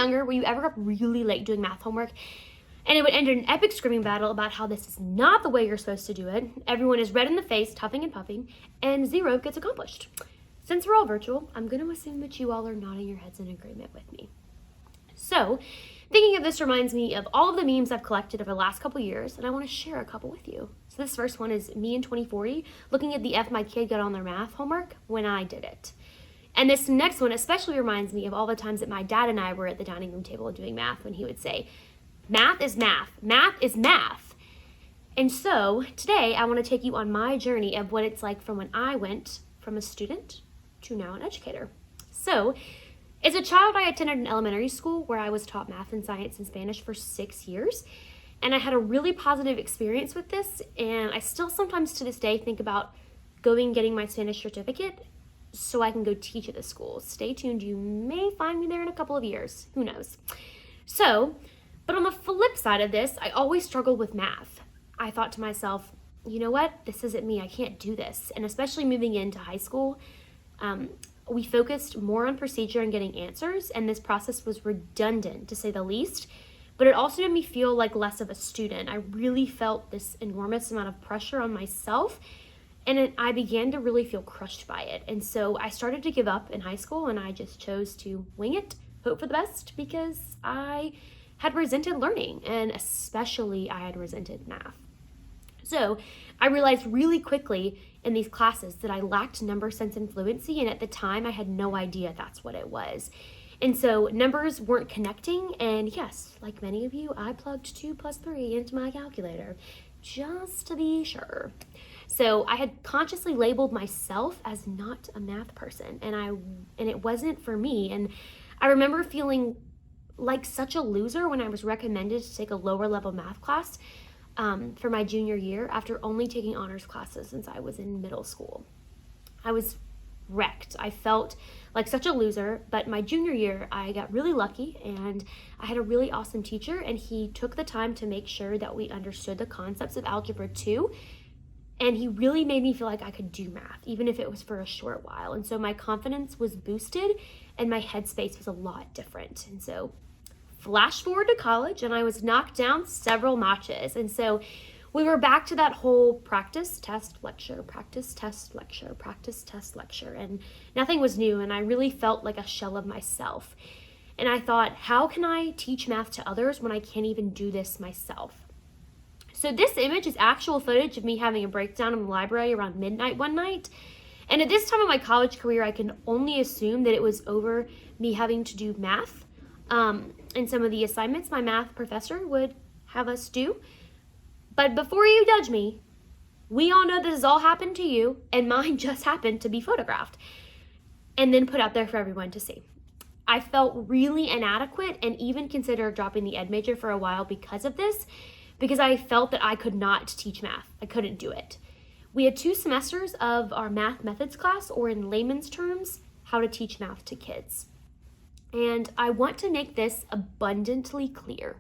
younger, were you ever up really late doing math homework and it would end in an epic screaming battle about how this is not the way you're supposed to do it? Everyone is red in the face, huffing and puffing, and zero gets accomplished. Since we're all virtual, I'm going to assume that you all are nodding your heads in agreement with me. So, thinking of this reminds me of all of the memes I've collected over the last couple years, and I want to share a couple with you. So this first one is me in 2040, looking at the F my kid got on their math homework when I did it. And this next one especially reminds me of all the times that my dad and I were at the dining room table doing math when he would say, math is math, math is math. And so today I want to take you on my journey of what it's like from when I went from a student to now an educator. So as a child, I attended an elementary school where I was taught math and science and Spanish for 6 years. And I had a really positive experience with this. And I still sometimes to this day think about getting my Spanish certificate so I can go teach at the school. Stay tuned, you may find me there in a couple of years, who knows. So, but on the flip side of this, I always struggled with math. I thought to myself, you know what, this isn't me, I can't do this. And especially moving into high school, we focused more on procedure and getting answers, and this process was redundant to say the least, but it also made me feel like less of a student. I really felt this enormous amount of pressure on myself, and I began to really feel crushed by it. And so I started to give up in high school, and I just chose to wing it, hope for the best, because I had resented learning, and especially I had resented math. So I realized really quickly in these classes that I lacked number sense and fluency, and at the time I had no idea that's what it was. And so numbers weren't connecting, and yes, like many of you, I plugged 2 + 3 into my calculator just to be sure. So I had consciously labeled myself as not a math person, and it wasn't for me. And I remember feeling like such a loser when I was recommended to take a lower level math class for my junior year after only taking honors classes since I was in middle school. I was wrecked. I felt like such a loser, but my junior year, I got really lucky and I had a really awesome teacher, and he took the time to make sure that we understood the concepts of Algebra 2, and he really made me feel like I could do math, even if it was for a short while. And so my confidence was boosted and my headspace was a lot different. And so flash forward to college, and I was knocked down several notches. And so we were back to that whole practice, test, lecture, practice, test, lecture, practice, test, lecture, and nothing was new, and I really felt like a shell of myself. And I thought, how can I teach math to others when I can't even do this myself? So this image is actual footage of me having a breakdown in the library around midnight one night. And at this time of my college career, I can only assume that it was over me having to do math. And some of the assignments my math professor would have us do. But before you judge me, we all know this has all happened to you, and mine just happened to be photographed and then put out there for everyone to see. I felt really inadequate and even considered dropping the ed major for a while because of this, because I felt that I could not teach math. I couldn't do it. We had 2 semesters of our math methods class, or in layman's terms, how to teach math to kids. And I want to make this abundantly clear.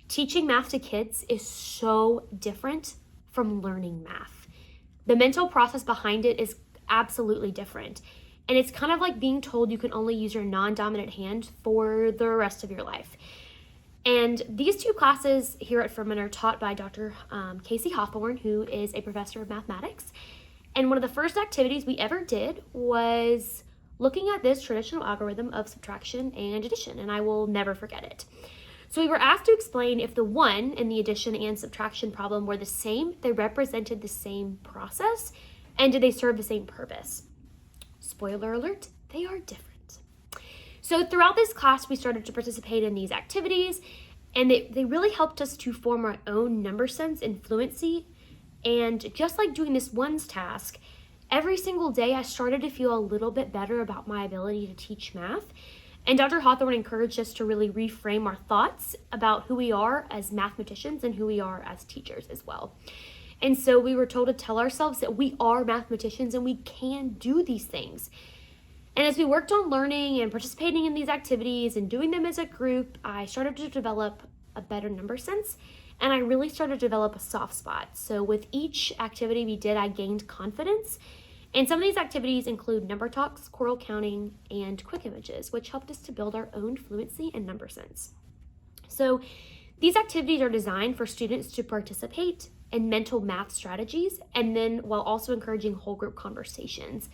Teaching math to kids is so different from learning math. The mental process behind it is absolutely different. And it's kind of like being told you can only use your non-dominant hand for the rest of your life. And these 2 classes here at Furman are taught by Dr. Casey Hawthorne, who is a professor of mathematics. And one of the first activities we ever did was looking at this traditional algorithm of subtraction and addition, and I will never forget it. So we were asked to explain if the 1 in the addition and subtraction problem were the same, they represented the same process, and did they serve the same purpose? Spoiler alert, they are different. So throughout this class, we started to participate in these activities, and they really helped us to form our own number sense and fluency. And just like doing this one's task, every single day I started to feel a little bit better about my ability to teach math. And Dr. Hawthorne encouraged us to really reframe our thoughts about who we are as mathematicians and who we are as teachers as well. And so we were told to tell ourselves that we are mathematicians and we can do these things. And as we worked on learning and participating in these activities and doing them as a group, I started to develop a better number sense, and I really started to develop a soft spot. So with each activity we did, I gained confidence, And some of these activities include number talks, choral counting, and quick images, which helped us to build our own fluency and number sense. So these activities are designed for students to participate in mental math strategies, and then while also encouraging whole group conversations.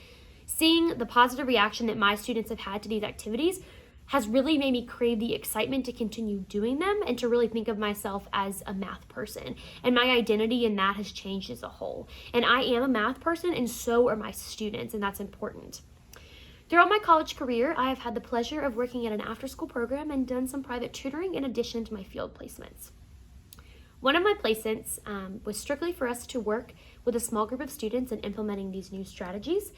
Seeing the positive reaction that my students have had to these activities has really made me crave the excitement to continue doing them and to really think of myself as a math person. And my identity in that has changed as a whole. And I am a math person, and so are my students, and that's important. Throughout my college career, I have had the pleasure of working at an after-school program and done some private tutoring in addition to my field placements. One of my placements was strictly for us to work with a small group of students in implementing these new strategies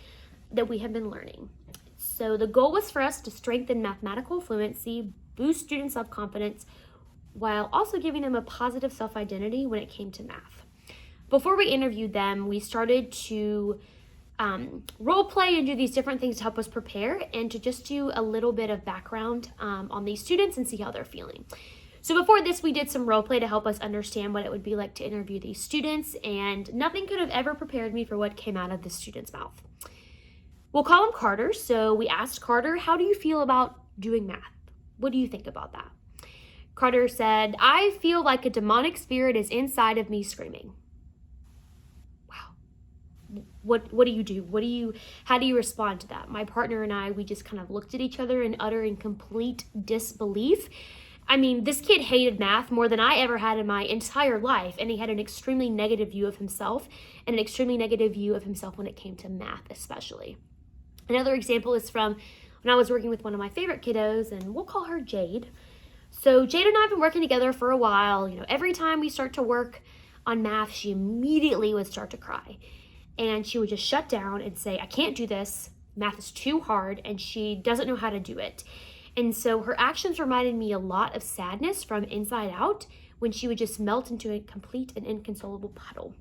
that we have been learning. So the goal was for us to strengthen mathematical fluency, boost student self-confidence, while also giving them a positive self-identity when it came to math. Before we interviewed them, we started to role play and do these different things to help us prepare and to just do a little bit of background on these students and see how they're feeling. So before this, we did some role play to help us understand what it would be like to interview these students, and nothing could have ever prepared me for what came out of the student's mouth. We'll call him Carter. So we asked Carter, how do you feel about doing math? What do you think about that? Carter said, I feel like a demonic spirit is inside of me screaming. Wow. What do you do? How do you respond to that? My partner and I, we just kind of looked at each other in utter and complete disbelief. I mean, this kid hated math more than I ever had in my entire life, and he had an extremely negative view of himself and an extremely negative view of himself when it came to math especially. Another example is from when I was working with one of my favorite kiddos, and we'll call her Jade. So Jade and I have been working together for a while. Every time we start to work on math, she immediately would start to cry. And she would just shut down and say, I can't do this. Math is too hard, and she doesn't know how to do it. And so her actions reminded me a lot of sadness from inside out when she would just melt into a complete and inconsolable puddle.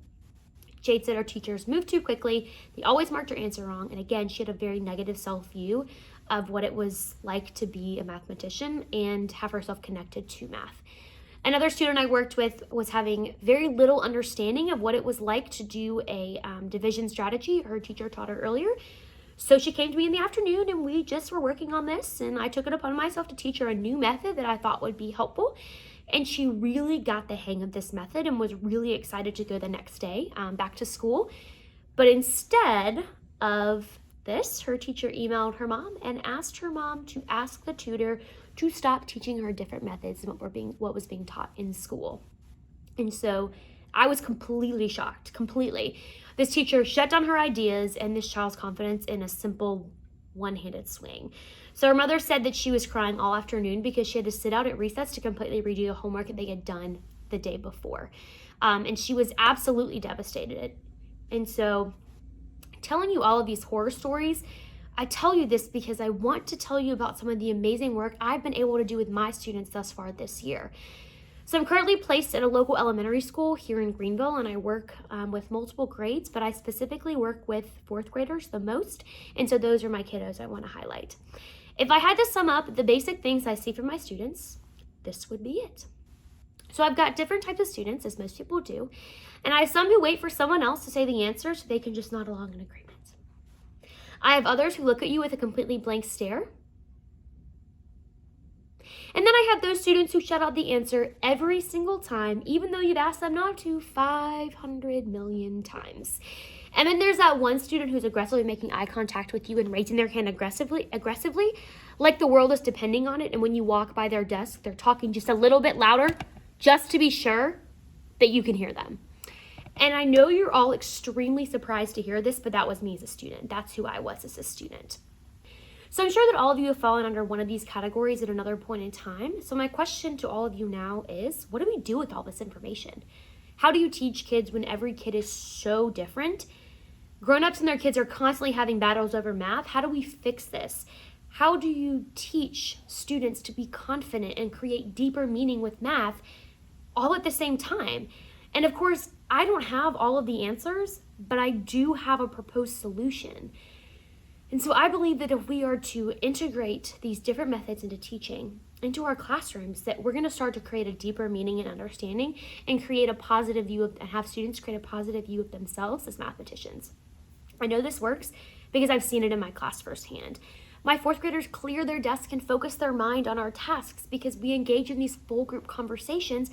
Jade said our teachers moved too quickly. They always marked her answer wrong. And again, she had a very negative self-view of what it was like to be a mathematician and have herself connected to math. Another student I worked with was having very little understanding of what it was like to do a division strategy. Her teacher taught her earlier. So she came to me in the afternoon, and we just were working on this, and I took it upon myself to teach her a new method that I thought would be helpful. And she really got the hang of this method and was really excited to go the next day back to school. But instead of this, her teacher emailed her mom and asked her mom to ask the tutor to stop teaching her different methods than what was being taught in school. And so I was completely shocked, completely. This teacher shut down her ideas and this child's confidence in a simple one-handed swing. So her mother said that she was crying all afternoon because she had to sit out at recess to completely redo the homework that they had done the day before. And she was absolutely devastated. And so telling you all of these horror stories, I tell you this because I want to tell you about some of the amazing work I've been able to do with my students thus far this year. So I'm currently placed at a local elementary school here in Greenville, and I work with multiple grades, but I specifically work with fourth graders the most, and so those are my kiddos I want to highlight. If I had to sum up the basic things I see from my students, this would be it. So I've got different types of students, as most people do, and I have some who wait for someone else to say the answer so they can just nod along in agreement. I have others who look at you with a completely blank stare. And then I have those students who shout out the answer every single time, even though you've asked them not to 500 million times. And then there's that one student who's aggressively making eye contact with you and raising their hand aggressively, like the world is depending on it. And when you walk by their desk, they're talking just a little bit louder, just to be sure that you can hear them. And I know you're all extremely surprised to hear this, but that was me as a student. That's who I was as a student. So I'm sure that all of you have fallen under one of these categories at another point in time. So my question to all of you now is, what do we do with all this information? How do you teach kids when every kid is so different? Grown-ups and their kids are constantly having battles over math. How do we fix this? How do you teach students to be confident and create deeper meaning with math all at the same time? And of course, I don't have all of the answers, but I do have a proposed solution. And so I believe that if we are to integrate these different methods into teaching, into our classrooms, that we're going to start to create a deeper meaning and understanding and create a positive view of, and have students create a positive view of themselves as mathematicians. I know this works because I've seen it in my class firsthand. My fourth graders clear their desk and focus their mind on our tasks because we engage in these full group conversations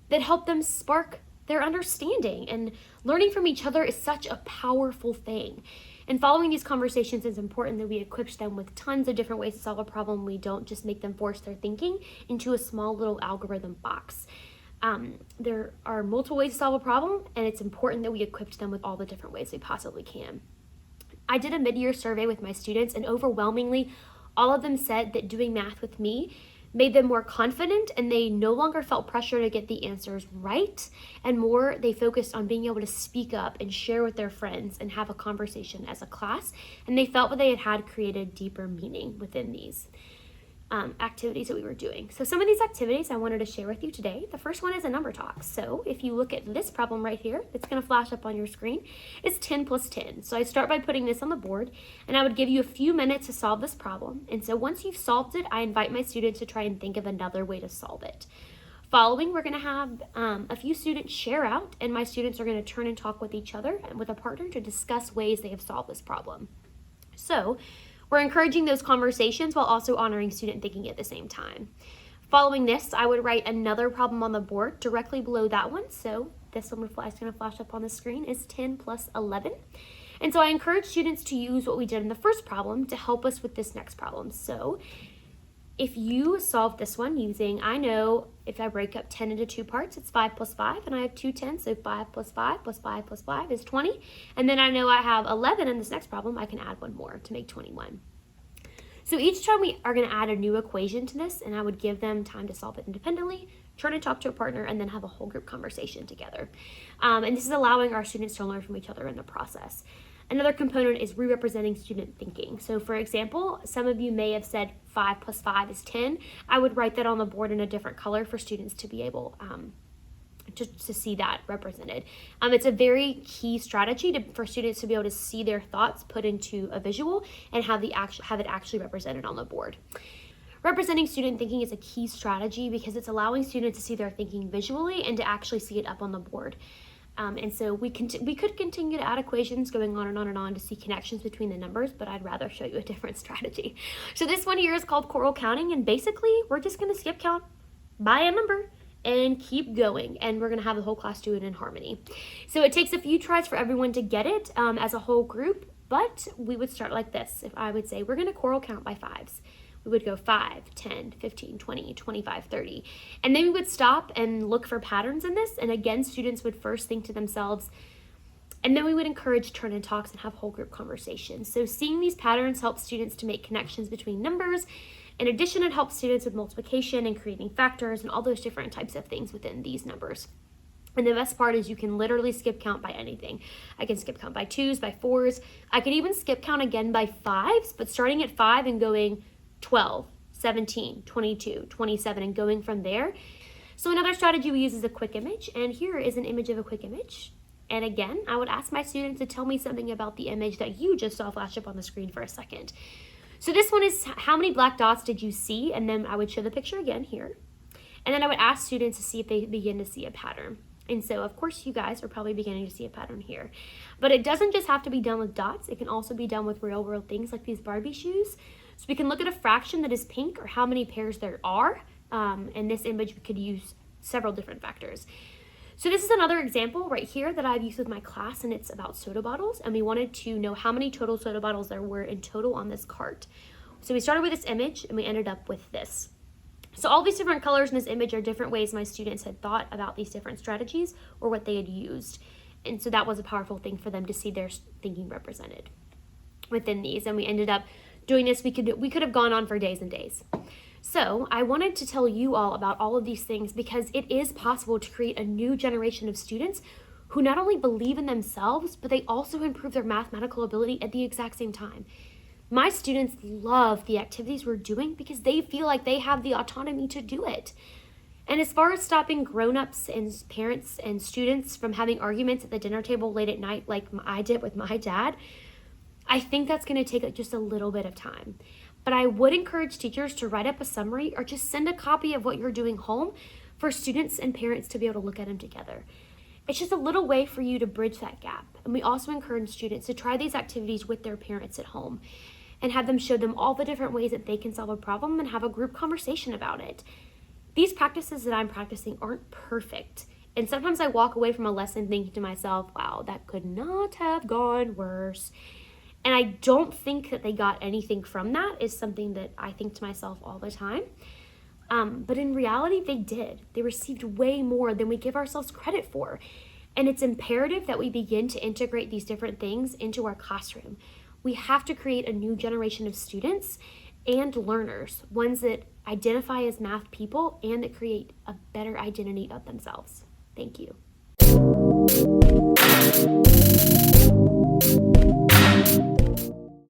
that help them spark their understanding. And learning from each other is such a powerful thing. And following these conversations is important that we equip them with tons of different ways to solve a problem. We don't just make them force their thinking into a small little algorithm box. There are multiple ways to solve a problem, and it's important that we equip them with all the different ways we possibly can. I did a mid-year survey with my students, and overwhelmingly, all of them said that doing math with me made them more confident, and they no longer felt pressure to get the answers right, and more they focused on being able to speak up and share with their friends and have a conversation as a class, and they felt what they had created deeper meaning within these activities that we were doing. So some of these activities I wanted to share with you today. The first one is a number talk. So if you look at this problem right here, it's going to flash up on your screen. It's 10 plus 10. So I start by putting this on the board, and I would give you a few minutes to solve this problem. And so once you've solved it, I invite my students to try and think of another way to solve it. Following, we're going to have a few students share out, and my students are going to turn and talk with each other and with a partner to discuss ways they have solved this problem. So we're encouraging those conversations while also honoring student thinking at the same time. Following this, I would write another problem on the board directly below that one. So this one is going to flash up on the screen is 10 plus 11. And so I encourage students to use what we did in the first problem to help us with this next problem. So if you solve this one using, I know if I break up 10 into two parts, it's 5 plus 5, and I have two 10s, so 5 plus 5 plus 5 plus 5 is 20. And then I know I have 11 in this next problem, I can add one more to make 21. So each time we are going to add a new equation to this, and I would give them time to solve it independently, turn and talk to a partner, and then have a whole group conversation together. And this is allowing our students to learn from each other in the process. Another component is re-representing student thinking. So for example, some of you may have said 5 plus 5 is 10. I would write that on the board in a different color for students to be able to see that represented. It's a very key strategy for students to be able to see their thoughts put into a visual and have it actually represented on the board. Representing student thinking is a key strategy because it's allowing students to see their thinking visually and to actually see it up on the board. And so we could continue to add equations going on and on and on to see connections between the numbers, but I'd rather show you a different strategy. So this one here is called choral counting, and basically we're just going to skip count by a number and keep going, and we're going to have the whole class do it in harmony. So it takes a few tries for everyone to get it as a whole group, but we would start like this. If I would say we're going to choral count by 5s. We would go 5, 10, 15, 20, 25, 30. And then we would stop and look for patterns in this. And again, students would first think to themselves, and then we would encourage turn and talks and have whole group conversations. So seeing these patterns helps students to make connections between numbers. In addition, it helps students with multiplication and creating factors and all those different types of things within these numbers. And the best part is you can literally skip count by anything. I can skip count by 2s, by 4s. I could even skip count again by 5s, but starting at 5 and going 12, 17, 22, 27, and going from there. So another strategy we use is a quick image, and here is an image of a quick image. And again, I would ask my students to tell me something about the image that you just saw flash up on the screen for a second. So this one is how many black dots did you see? And then I would show the picture again here. And then I would ask students to see if they begin to see a pattern. And so, of course, you guys are probably beginning to see a pattern here. But it doesn't just have to be done with dots. It can also be done with real-world things like these Barbie shoes. So we can look at a fraction that is pink or how many pairs there are. In this image, we could use several different factors. So this is another example right here that I've used with my class, and it's about soda bottles. And we wanted to know how many total soda bottles there were in total on this cart. So we started with this image, and we ended up with this. So all these different colors in this image are different ways my students had thought about these different strategies or what they had used. And so that was a powerful thing for them to see their thinking represented within these. And we ended up doing this. We could have gone on for days and days. So I wanted to tell you all about all of these things because it is possible to create a new generation of students who not only believe in themselves, but they also improve their mathematical ability at the exact same time. My students love the activities we're doing because they feel like they have the autonomy to do it. And as far as stopping grown-ups and parents and students from having arguments at the dinner table late at night like I did with my dad, I think that's going to take just a little bit of time. But I would encourage teachers to write up a summary or just send a copy of what you're doing home for students and parents to be able to look at them together. It's just a little way for you to bridge that gap. And we also encourage students to try these activities with their parents at home and have them show them all the different ways that they can solve a problem and have a group conversation about it. These practices that I'm practicing aren't perfect. And sometimes I walk away from a lesson thinking to myself, wow, that could not have gone worse. And I don't think that they got anything from that, is something that I think to myself all the time. But in reality, they did. They received way more than we give ourselves credit for. And it's imperative that we begin to integrate these different things into our classroom. We have to create a new generation of students and learners, ones that identify as math people and that create a better identity of themselves. Thank you.